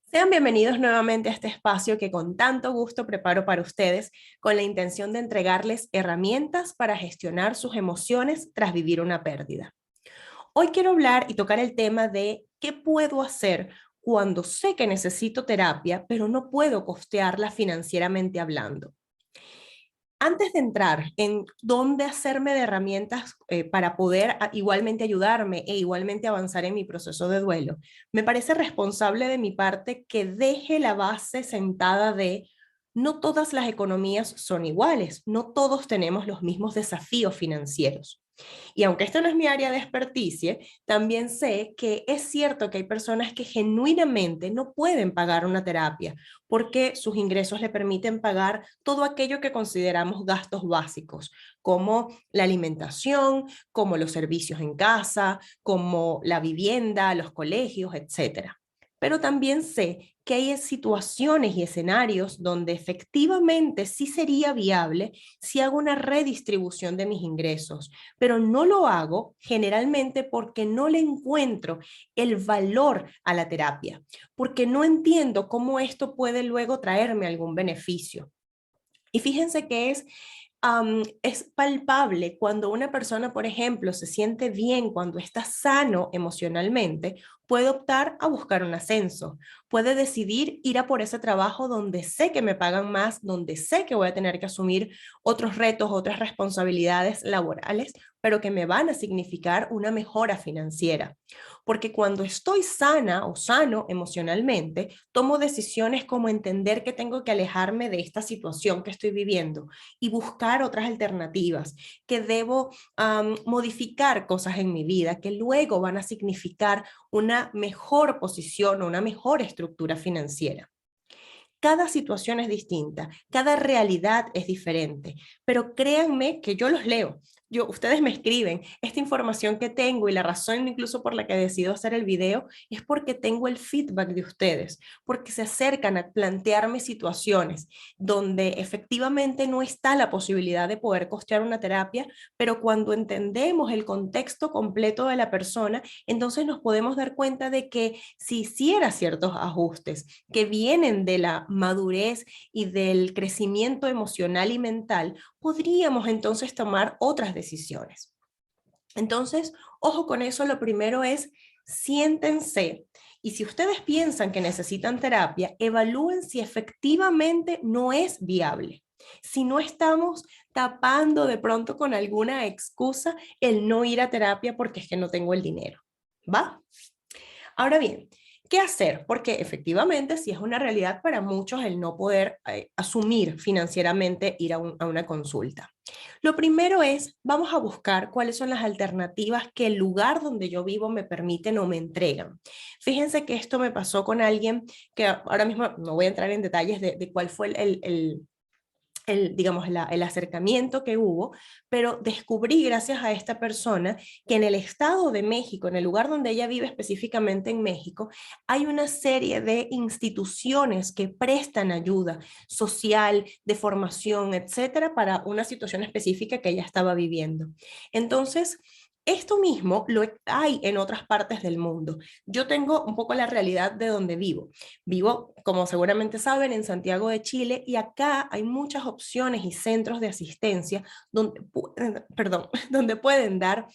Sean bienvenidos nuevamente a este espacio que con tanto gusto preparo para ustedes con la intención de entregarles herramientas para gestionar sus emociones tras vivir una pérdida. Hoy quiero hablar y tocar el tema de qué puedo hacer cuando sé que necesito terapia, pero no puedo costearla financieramente hablando. Antes de entrar en dónde hacerme de herramientas para poder igualmente ayudarme e igualmente avanzar en mi proceso de duelo, me parece responsable de mi parte que deje la base sentada de no todas las economías son iguales, no todos tenemos los mismos desafíos financieros. Y aunque esto no es mi área de experticia, también sé que es cierto que hay personas que genuinamente no pueden pagar una terapia porque sus ingresos le permiten pagar todo aquello que consideramos gastos básicos, como la alimentación, como los servicios en casa, como la vivienda, los colegios, etcétera. Pero también sé que hay situaciones y escenarios donde efectivamente sí sería viable si hago una redistribución de mis ingresos, pero no lo hago generalmente porque no le encuentro el valor a la terapia, porque no entiendo cómo esto puede luego traerme algún beneficio. Y fíjense que es palpable cuando una persona, por ejemplo, se siente bien, cuando está sano emocionalmente, puede optar a buscar un ascenso, puede decidir ir a por ese trabajo donde sé que me pagan más, donde sé que voy a tener que asumir otros retos, otras responsabilidades laborales, pero que me van a significar una mejora financiera. Porque cuando estoy sana o sano emocionalmente, tomo decisiones como entender que tengo que alejarme de esta situación que estoy viviendo y buscar otras alternativas, que debo modificar cosas en mi vida que luego van a significar una mejor posición o una mejor estructura financiera. Cada situación es distinta, cada realidad es diferente, pero créanme que yo los leo. Ustedes me escriben, esta información que tengo y la razón incluso por la que decido hacer el video es porque tengo el feedback de ustedes, porque se acercan a plantearme situaciones donde efectivamente no está la posibilidad de poder costear una terapia, pero cuando entendemos el contexto completo de la persona, entonces nos podemos dar cuenta de que si hiciera ciertos ajustes que vienen de la madurez y del crecimiento emocional y mental, podríamos entonces tomar otras decisiones. Entonces, ojo con eso, lo primero es siéntense y si ustedes piensan que necesitan terapia, evalúen si efectivamente no es viable. Si no estamos tapando de pronto con alguna excusa el no ir a terapia porque es que no tengo el dinero. ¿Va? Ahora bien, ¿qué hacer? Porque efectivamente sí es una realidad para muchos el no poder asumir financieramente ir a una consulta. Lo primero es, vamos a buscar cuáles son las alternativas que el lugar donde yo vivo me permiten o me entregan. Fíjense que esto me pasó con alguien que ahora mismo no voy a entrar en detalles de cuál fue digamos, el acercamiento que hubo, pero descubrí gracias a esta persona que en el Estado de México, en el lugar donde ella vive específicamente en México, hay una serie de instituciones que prestan ayuda social, de formación, etcétera, para una situación específica que ella estaba viviendo. Entonces, esto mismo lo hay en otras partes del mundo. Yo tengo un poco la realidad de donde vivo. Vivo, como seguramente saben, en Santiago de Chile y acá hay muchas opciones y centros de asistencia donde, perdón, donde pueden dar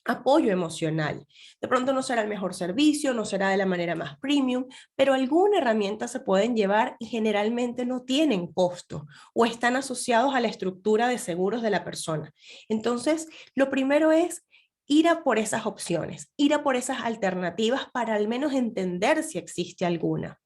apoyo emocional. De pronto no será el mejor servicio, no será de la manera más premium, pero alguna herramienta se pueden llevar y generalmente no tienen costo o están asociados a la estructura de seguros de la persona. Entonces, lo primero es ir a por esas opciones, ir a por esas alternativas para al menos entender si existe alguna.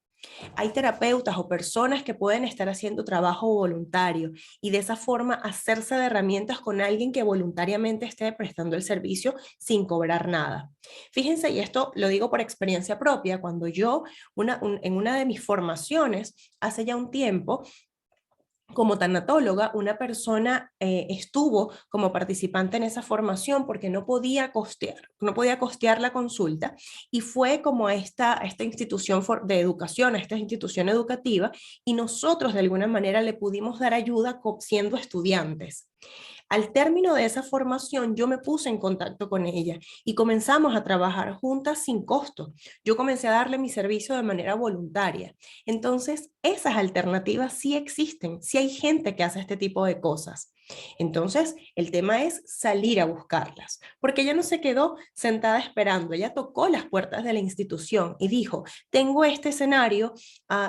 Hay terapeutas o personas que pueden estar haciendo trabajo voluntario y de esa forma hacerse de herramientas con alguien que voluntariamente esté prestando el servicio sin cobrar nada. Fíjense, y esto lo digo por experiencia propia, cuando yo en una de mis formaciones hace ya un tiempo, como tanatóloga, una persona estuvo como participante en esa formación porque no podía costear la consulta y fue como a esta institución de educación, a esta institución educativa y nosotros de alguna manera le pudimos dar ayuda siendo estudiantes. Al término de esa formación, yo me puse en contacto con ella y comenzamos a trabajar juntas sin costo. Yo comencé a darle mi servicio de manera voluntaria. Entonces, esas alternativas sí existen, sí hay gente que hace este tipo de cosas. Entonces, el tema es salir a buscarlas, porque ella no se quedó sentada esperando, ella tocó las puertas de la institución y dijo, tengo este escenario,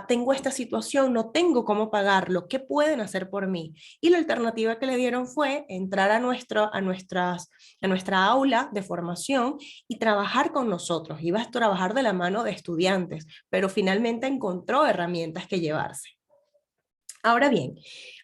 tengo esta situación, no tengo cómo pagarlo, ¿qué pueden hacer por mí? Y la alternativa que le dieron fue entrar a nuestra aula de formación y trabajar con nosotros. Iba a trabajar de la mano de estudiantes, pero finalmente encontró herramientas que llevarse. Ahora bien,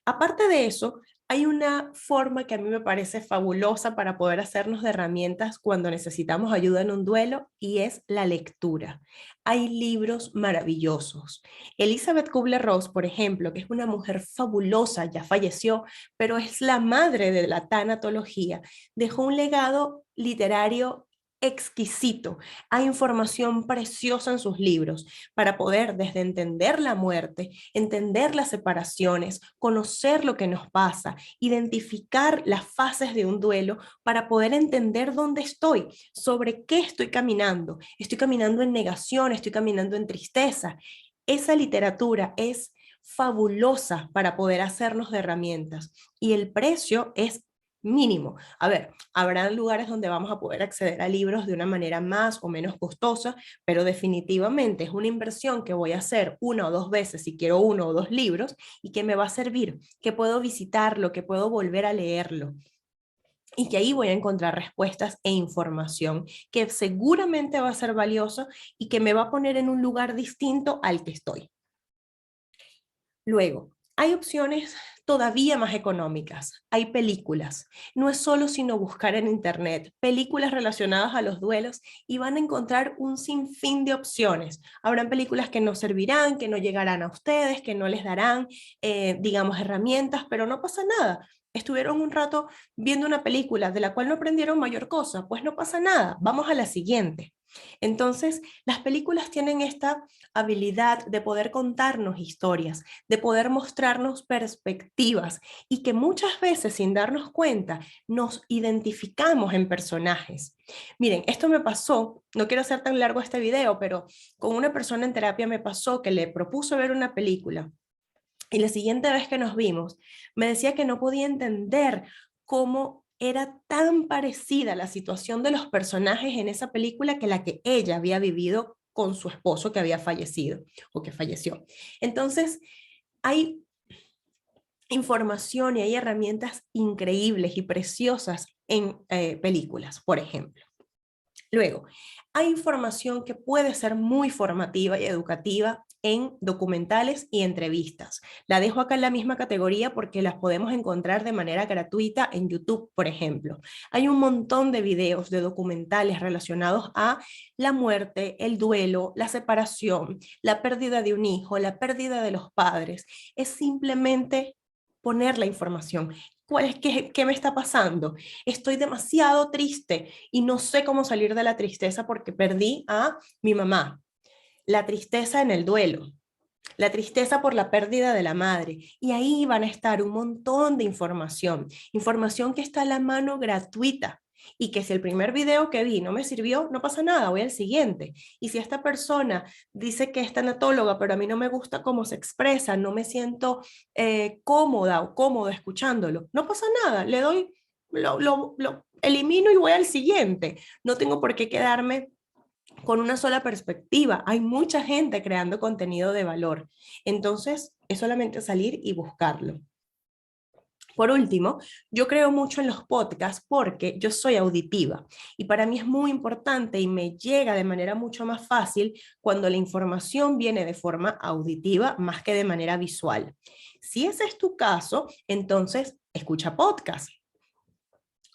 aparte de eso, hay una forma que a mí me parece fabulosa para poder hacernos de herramientas cuando necesitamos ayuda en un duelo y es la lectura. Hay libros maravillosos. Elizabeth Kubler-Ross, por ejemplo, que es una mujer fabulosa, ya falleció, pero es la madre de la tanatología, dejó un legado literario exquisito. Hay información preciosa en sus libros para poder desde entender la muerte, entender las separaciones, conocer lo que nos pasa, identificar las fases de un duelo para poder entender dónde estoy, sobre qué estoy caminando. Estoy caminando en negación, estoy caminando en tristeza. Esa literatura es fabulosa para poder hacernos de herramientas y el precio es mínimo. A ver, habrá lugares donde vamos a poder acceder a libros de una manera más o menos costosa, pero definitivamente es una inversión que voy a hacer una o dos veces si quiero uno o dos libros y que me va a servir, que puedo visitarlo, que puedo volver a leerlo y que ahí voy a encontrar respuestas e información que seguramente va a ser valiosa y que me va a poner en un lugar distinto al que estoy. Luego, hay opciones todavía más económicas. Hay películas. No es solo sino buscar en internet películas relacionadas a los duelos y van a encontrar un sinfín de opciones. Habrán películas que no servirán, que no llegarán a ustedes, que no les darán, digamos, herramientas, pero no pasa nada. Estuvieron un rato viendo una película de la cual no aprendieron mayor cosa, pues no pasa nada. Vamos a la siguiente. Entonces, las películas tienen esta habilidad de poder contarnos historias, de poder mostrarnos perspectivas y que muchas veces sin darnos cuenta nos identificamos en personajes. Miren, esto me pasó, no quiero hacer tan largo este video, pero con una persona en terapia me pasó que le propuso ver una película y la siguiente vez que nos vimos me decía que no podía entender cómo era tan parecida la situación de los personajes en esa película que la que ella había vivido con su esposo que había fallecido o que falleció. Entonces, hay información y hay herramientas increíbles y preciosas en películas, por ejemplo. Luego, hay información que puede ser muy formativa y educativa en documentales y entrevistas. La dejo acá en la misma categoría porque las podemos encontrar de manera gratuita en YouTube, por ejemplo. Hay un montón de videos de documentales relacionados a la muerte, el duelo, la separación, la pérdida de un hijo, la pérdida de los padres. Es simplemente poner la información. ¿Qué me está pasando? Estoy demasiado triste y no sé cómo salir de la tristeza porque perdí a mi mamá. La tristeza en el duelo, la tristeza por la pérdida de la madre. Y ahí van a estar un montón de información, información que está a la mano gratuita. Y que si el primer video que vi no me sirvió, no pasa nada, voy al siguiente. Y si esta persona dice que es tanatóloga, pero a mí no me gusta cómo se expresa, no me siento cómoda o cómodo escuchándolo, no pasa nada, le doy, lo elimino y voy al siguiente. No tengo por qué quedarme con una sola perspectiva. Hay mucha gente creando contenido de valor. Entonces, es solamente salir y buscarlo. Por último, yo creo mucho en los podcasts porque yo soy auditiva y para mí es muy importante y me llega de manera mucho más fácil cuando la información viene de forma auditiva más que de manera visual. Si ese es tu caso, entonces escucha podcast.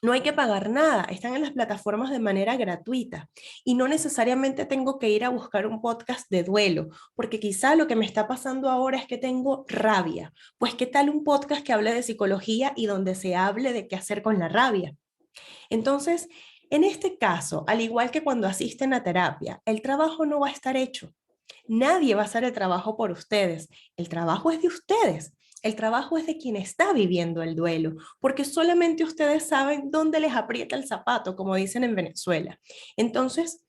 No hay que pagar nada, están en las plataformas de manera gratuita y no necesariamente tengo que ir a buscar un podcast de duelo, porque quizá lo que me está pasando ahora es que tengo rabia. Pues ¿qué tal un podcast que hable de psicología y donde se hable de qué hacer con la rabia? Entonces, en este caso, al igual que cuando asisten a terapia, el trabajo no va a estar hecho. Nadie va a hacer el trabajo por ustedes. El trabajo es de ustedes. el trabajo es de quien está viviendo el duelo, porque solamente ustedes saben dónde les aprieta el zapato, como dicen en Venezuela. Entonces,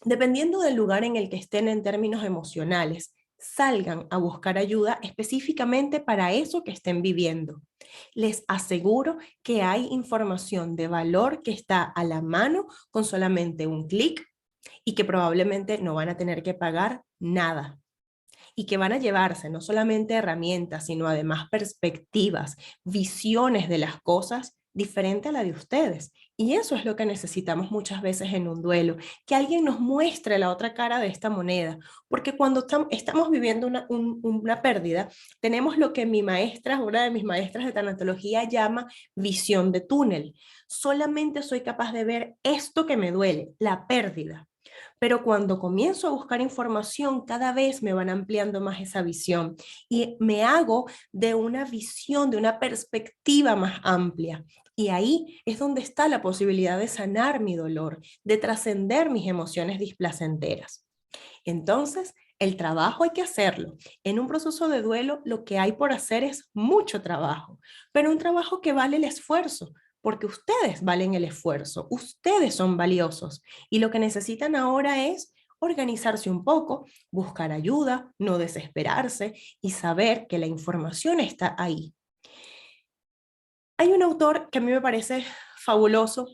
dependiendo del lugar en el que estén en términos emocionales, salgan a buscar ayuda específicamente para eso que estén viviendo. Les aseguro que hay información de valor que está a la mano con solamente un clic y que probablemente no van a tener que pagar nada y que van a llevarse no solamente herramientas, sino además perspectivas, visiones de las cosas diferente a la de ustedes. Y eso es lo que necesitamos muchas veces en un duelo, que alguien nos muestre la otra cara de esta moneda, porque cuando estamos viviendo una pérdida, tenemos lo que mi maestra, una de mis maestras de tanatología llama visión de túnel. Solamente soy capaz de ver esto que me duele, la pérdida, pero cuando comienzo a buscar información, cada vez me van ampliando más esa visión y me hago de una visión, de una perspectiva más amplia. Y ahí es donde está la posibilidad de sanar mi dolor, de trascender mis emociones displacenteras. Entonces, el trabajo hay que hacerlo. En un proceso de duelo, lo que hay por hacer es mucho trabajo, pero un trabajo que vale el esfuerzo, porque ustedes valen el esfuerzo, ustedes son valiosos y lo que necesitan ahora es organizarse un poco, buscar ayuda, no desesperarse y saber que la información está ahí. Hay un autor que a mí me parece fabuloso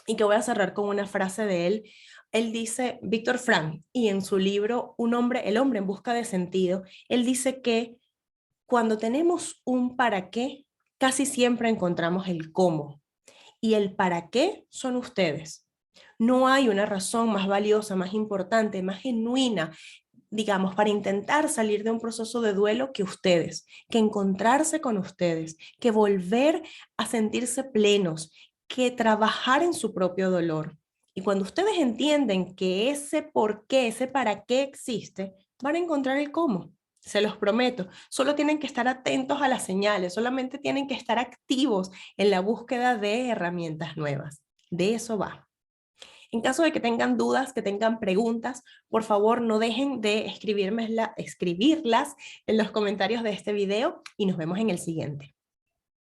y que voy a cerrar con una frase de él. Él dice, Víctor Frank, y en su libro El hombre en busca de sentido, él dice que cuando tenemos un para qué, casi siempre encontramos el cómo. Y el para qué son ustedes. No hay una razón más valiosa, más importante, más genuina, digamos, para intentar salir de un proceso de duelo que ustedes, que encontrarse con ustedes, que volver a sentirse plenos, que trabajar en su propio dolor. Y cuando ustedes entienden que ese por qué, ese para qué existe, van a encontrar el cómo. Se los prometo. Solo tienen que estar atentos a las señales, solamente tienen que estar activos en la búsqueda de herramientas nuevas. De eso va. En caso de que tengan dudas, que tengan preguntas, por favor no dejen de escribirlas en los comentarios de este video y nos vemos en el siguiente.